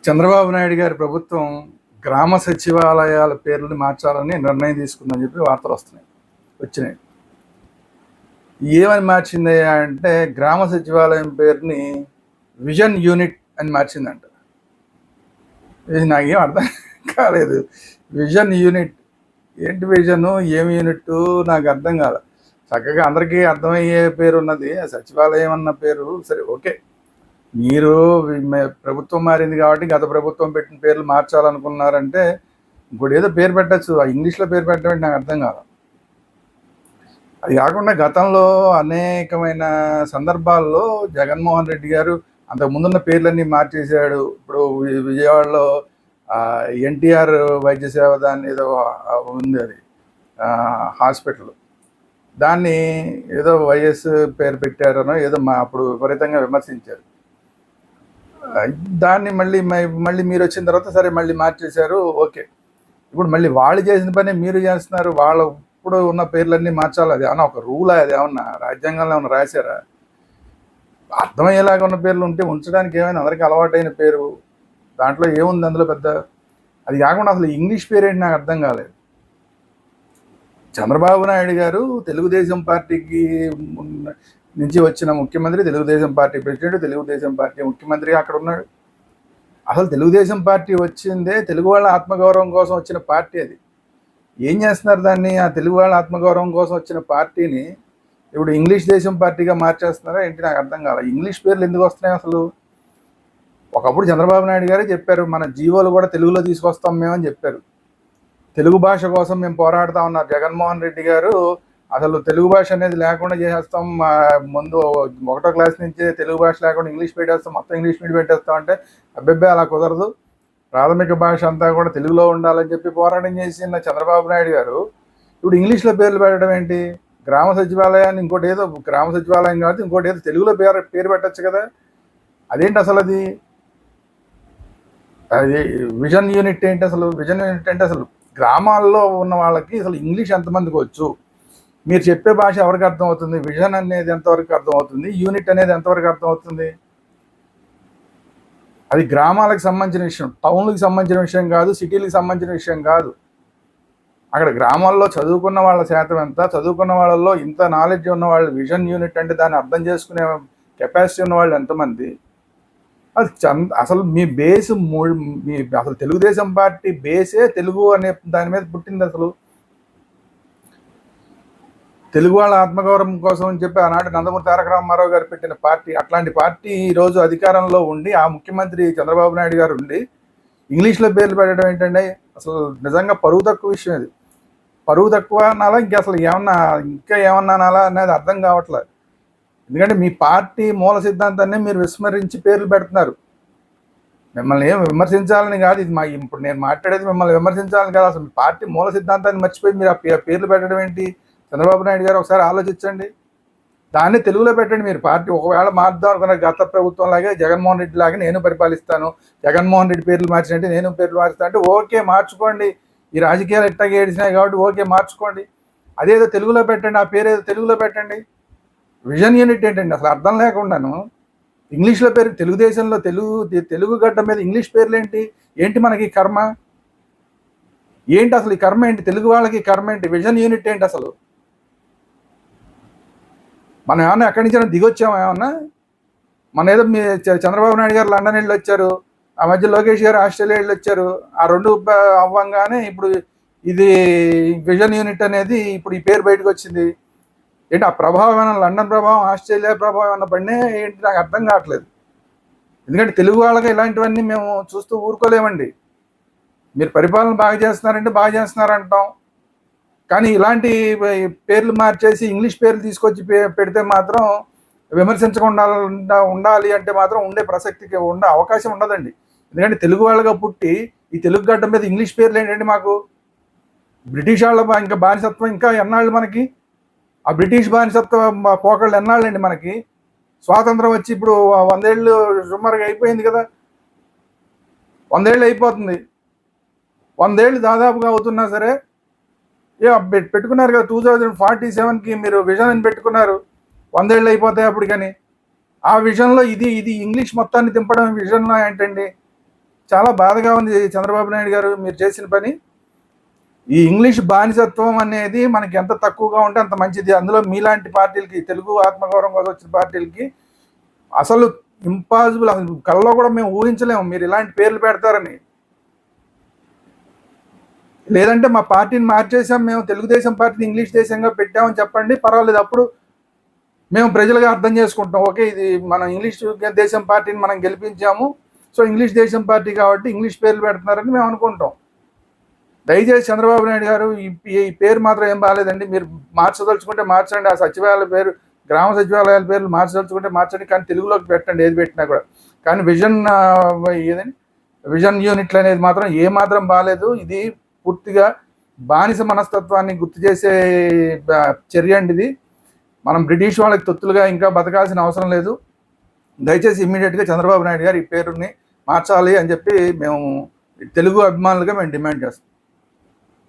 చంద్రబాబు నాయుడు గారి ప్రభుత్వం గ్రామ సచివాలయాల పేర్లని మార్చాలని నిర్ణయం తీసుకుందని చెప్పి వార్తలు వచ్చినాయి. ఏమని మార్చింది అంటే గ్రామ సచివాలయం పేరుని విజన్ యూనిట్ అని మార్చిందంట. ఇది నాకేం అర్థం కాలేదు. విజన్ యూనిట్ ఏంటి? విజను ఏమి యూనిట్ నాకు అర్థం కాల. చక్కగా అందరికీ అర్థమయ్యే పేరు ఉన్నది సచివాలయం అన్న పేరు. సరే, ఓకే, మీరు ప్రభుత్వం మారింది కాబట్టి గత ప్రభుత్వం పెట్టిన పేర్లు మార్చాలనుకున్నారంటే ఇంకోటి ఏదో పేరు పెట్టచ్చు. ఆ ఇంగ్లీష్లో పేరు పెట్టడం నాకు అర్థం కాదు. అది కాకుండా గతంలో అనేకమైన సందర్భాల్లో జగన్మోహన్ రెడ్డి గారు అంతకు ముందున్న పేర్లన్నీ మార్చేశాడు. ఇప్పుడు విజయవాడలో ఎన్టీఆర్ వైద్య సేవ దాన్ని ఏదో ఉంది, అది హాస్పిటల్, దాన్ని ఏదో వైఎస్ పేరు పెట్టారనో ఏదో అప్పుడు విపరీతంగా విమర్శించారు. దాన్ని మళ్ళీ మీరు వచ్చిన తర్వాత సరే మళ్ళీ మార్చేశారు. ఓకే, ఇప్పుడు మళ్ళీ వాళ్ళు చేసిన పని మీరు చేస్తున్నారు. వాళ్ళ ఇప్పుడు ఉన్న పేర్లన్నీ మార్చాలి. అది ఏమన్నా ఒక రూలా? అది ఏమన్నా రాజ్యాంగంలో ఏమన్నా రాశారా? అర్థమయ్యేలాగా ఉన్న పేర్లు ఉంటే ఉంచడానికి ఏమైనా అందరికీ అలవాటైన పేరు, దాంట్లో ఏముంది అందులో పెద్ద? అది కాకుండా అసలు ఇంగ్లీష్ పేరు ఏంటి నాకు అర్థం కాలేదు. చంద్రబాబు నాయుడు గారు తెలుగుదేశం పార్టీకి నుంచి వచ్చిన ముఖ్యమంత్రి, Telugu Desam party president, Telugu Desam party ముఖ్యమంత్రి అక్కడ ఉన్నాడు. అసలు తెలుగుదేశం పార్టీ వచ్చిందే తెలుగు వాళ్ళ ఆత్మగౌరవం కోసం వచ్చిన పార్టీ. అది ఏం చేస్తున్నారు దాన్ని? ఆ తెలుగు వాళ్ళ ఆత్మగౌరవం కోసం వచ్చిన పార్టీని ఇప్పుడు ఇంగ్లీష్ దేశం పార్టీగా మార్చేస్తున్నారా ఏంటి నాకు అర్థం కాదు. ఇంగ్లీష్ పేర్లు ఎందుకు వస్తున్నాయి అసలు? ఒకప్పుడు చంద్రబాబు నాయుడు గారే చెప్పారు, మన జీవోలు కూడా తెలుగులో తీసుకొస్తాం మేమని చెప్పారు. తెలుగు భాష కోసం మేము పోరాడుతూ ఉన్నారు. జగన్మోహన్ రెడ్డి గారు అసలు తెలుగు భాష అనేది లేకుండా చేసేస్తాం, ముందు 1వ క్లాస్ నుంచే తెలుగు భాష లేకుండా ఇంగ్లీష్ పెట్టేస్తాం, మొత్తం ఇంగ్లీష్ మీడియం పెట్టేస్తాం అంటే అబ్బెబ్బే అలా కుదరదు, ప్రాథమిక భాష అంతా కూడా తెలుగులో ఉండాలని చెప్పి పోరాటం చేసిన చంద్రబాబు నాయుడు గారు ఇప్పుడు ఇంగ్లీష్లో పేర్లు పెట్టడం ఏంటి? గ్రామ సచివాలయాన్ని ఇంకోటి ఏదో గ్రామ సచివాలయం కాదు ఇంకోటి ఏదో తెలుగులో పేరు పెట్టచ్చు కదా. అదేంటి అసలు? అది విజన్ యూనిట్ ఏంటి అసలు? విజన్ యూనిట్ అంటే అసలు గ్రామాల్లో ఉన్న వాళ్ళకి అసలు ఇంగ్లీష్ ఎంతమందికి వచ్చు? మీరు చెప్పే భాష ఎవరికి అర్థమవుతుంది? విజన్ అనేది ఎంతవరకు అర్థమవుతుంది? యూనిట్ అనేది ఎంతవరకు అర్థమవుతుంది? అది గ్రామాలకు సంబంధించిన విషయం, టౌన్లకు సంబంధించిన విషయం కాదు, సిటీలకు సంబంధించిన విషయం కాదు. అక్కడ గ్రామాల్లో చదువుకున్న వాళ్ళ శాతం ఎంత? చదువుకున్న వాళ్ళల్లో ఇంత నాలెడ్జ్ ఉన్న వాళ్ళు, విజన్ యూనిట్ అంటే దాన్ని అర్థం చేసుకునే కెపాసిటీ ఉన్న వాళ్ళు ఎంతమంది? అది అసలు మీ బేస్ మీ అసలు తెలుగుదేశం పార్టీ బేసే తెలుగు అనే దాని మీద పుట్టింది. అసలు తెలుగు వాళ్ళ ఆత్మగౌరవం కోసం అని చెప్పి ఆనాటి నందమూరి తారక రామారావు గారు పెట్టిన పార్టీ. అట్లాంటి పార్టీ ఈరోజు అధికారంలో ఉండి, ఆ ముఖ్యమంత్రి చంద్రబాబు నాయుడు గారు ఉండి ఇంగ్లీష్లో పేర్లు పెట్టడం ఏంటంటే అసలు నిజంగా పరువు తక్కువ విషయం. అది పరువు తక్కువ అనాలా, అసలు ఇంకా ఏమన్నా అనాలా అనేది అర్థం కావట్లేదు. ఎందుకంటే మీ పార్టీ మూల సిద్ధాంతాన్ని మీరు విస్మరించి పేర్లు పెడుతున్నారు. మిమ్మల్ని ఏం విమర్శించాలని కాదు, ఇది ఇప్పుడు నేను మాట్లాడేది మిమ్మల్ని విమర్శించాలని కాదు. అసలు మీ పార్టీ మూల సిద్ధాంతాన్ని మర్చిపోయి మీరు ఆ పేర్లు పెట్టడం ఏంటి? చంద్రబాబు నాయుడు గారు ఒకసారి ఆలోచించండి. దాన్ని తెలుగులో పెట్టండి. మీరు పార్టీ ఒకవేళ మార్దాం అనుకున్న గత ప్రభుత్వం లాగే జగన్మోహన్ రెడ్డి లాగా నేను పరిపాలిస్తాను, జగన్మోహన్ రెడ్డి పేర్లు మార్చినట్టు నేను పేర్లు మార్చుతాను అంటే ఓకే, మార్చుకోండి. ఈ రాజకీయాలు ఎట్టాగా ఏడిచినాయి కాబట్టి ఓకే, మార్చుకోండి. అదేదో తెలుగులో పెట్టండి, ఆ పేరు ఏదో తెలుగులో పెట్టండి. విజన్ యూనిట్ ఏంటండి అసలు అర్థం లేకుండాను? ఇంగ్లీష్లో పేరు, తెలుగుదేశంలో తెలుగు గడ్డ మీద ఇంగ్లీష్ పేర్లు ఏంటి మనకి కర్మ ఏంటి అసలు? ఈ కర్మ ఏంటి? తెలుగు వాళ్ళకి కర్మ ఏంటి? విజన్ యూనిట్ ఏంటి అసలు? మనం ఏమన్నా ఎక్కడి నుంచి దిగొచ్చామా? ఏమన్నా మన ఏదో మీ చంద్రబాబు నాయుడు గారు లండన్ వెళ్ళి వచ్చారు, ఆ మధ్య లోకేష్ గారు ఆస్ట్రేలియా వెళ్ళి వచ్చారు. ఆ రెండు అవ్వంగానే ఇప్పుడు ఇది విజన్ యూనిట్ అనేది ఇప్పుడు ఈ పేరు బయటకు వచ్చింది. ఏంటి ఆ ప్రభావం? ఏమైనా లండన్ ప్రభావం, ఆస్ట్రేలియా ప్రభావం ఏమన్నా పడినా ఏంటి నాకు అర్థం కావట్లేదు. ఎందుకంటే తెలుగు వాళ్ళకి ఇలాంటివన్నీ మేము చూస్తూ ఊరుకోలేమండి. మీరు పరిపాలన బాగా చేస్తున్నారంటే బాగా చేస్తున్నారంటాం, కానీ ఇలాంటి పేర్లు మార్చేసి ఇంగ్లీష్ పేర్లు తీసుకొచ్చి పెడితే మాత్రం విమర్శించకుండా ఉండాలి అంటే మాత్రం ఉండే ప్రసక్తికి ఉండే అవకాశం ఉండదండి. ఎందుకంటే తెలుగు వాళ్ళగా పుట్టి ఈ తెలుగు గడ్డ మీద ఇంగ్లీష్ పేర్లు ఏంటండి? మాకు బ్రిటిష్ వాళ్ళ ఇంకా బానిసత్వం ఇంకా ఎన్నాళ్ళు మనకి? ఆ బ్రిటిష్ బానిసత్వ పోకళ్ళు ఎన్నాళ్ళండి మనకి? స్వాతంత్రం వచ్చి ఇప్పుడు 100 ఏళ్ళు సుమారుగా అయిపోయింది కదా, 100 ఏళ్ళు అయిపోతుంది. 100 ఏళ్ళు దాదాపుగా అవుతున్నా సరే పెట్టుకున్నారు కదా 2047కి మీరు విజన్ అని పెట్టుకున్నారు. 100 ఏళ్ళు అయిపోతాయి అప్పుడు. కానీ ఆ విజన్లో ఇది ఇంగ్లీష్ మొత్తాన్ని దింపడం విజన్లో ఏంటండి? చాలా బాధగా ఉంది చంద్రబాబు నాయుడు గారు మీరు చేసిన పని. ఈ ఇంగ్లీష్ బానిసత్వం అనేది మనకి ఎంత తక్కువగా ఉంటే అంత మంచిది. అందులో మీలాంటి పార్టీలకి, తెలుగు ఆత్మగౌరవం కోసం వచ్చిన పార్టీలకి అసలు ఇంపాసిబుల్, అసలు కళ్ళలో కూడా మేము ఊహించలేము మీరు ఇలాంటి పేర్లు పెడతారని. లేదంటే మా పార్టీని మార్చేసాం, మేము తెలుగుదేశం పార్టీని ఇంగ్లీష్ దేశంగా పెట్టామని చెప్పండి, పర్వాలేదు. అప్పుడు మేము ప్రజలుగా అర్థం చేసుకుంటాం, ఓకే ఇది మనం ఇంగ్లీష్ దేశం పార్టీని మనం గెలిపించాము, సో ఇంగ్లీష్ దేశం పార్టీ కాబట్టి ఇంగ్లీష్ పేర్లు పెడుతున్నారని మేము అనుకుంటాం. దయచేసి చంద్రబాబు నాయుడు గారు ఈ పేరు మాత్రం ఏం బాగాలేదండి. మీరు మార్చదలుచుకుంటే మార్చండి, ఆ సచివాలయాల పేరు, గ్రామ సచివాలయాల పేర్లు మార్చదలుచుకుంటే మార్చండి, కానీ తెలుగులోకి పెట్టండి ఏది పెట్టినా కూడా. కానీ విజన్ యూనిట్లు అనేది మాత్రం ఏమాత్రం బాగాలేదు. ఇది పూర్తిగా బానిస మనస్తత్వాన్ని గుర్తు చేసే చర్య అండి ఇది. మనం బ్రిటిష్ వాళ్ళకి తొత్తులుగా ఇంకా బతకాల్సిన అవసరం లేదు. దయచేసి ఇమ్మీడియట్గా చంద్రబాబు నాయుడు గారు ఈ పేరుని మార్చాలి అని చెప్పి మేము తెలుగు అభిమానులుగా మేము డిమాండ్ చేస్తాం.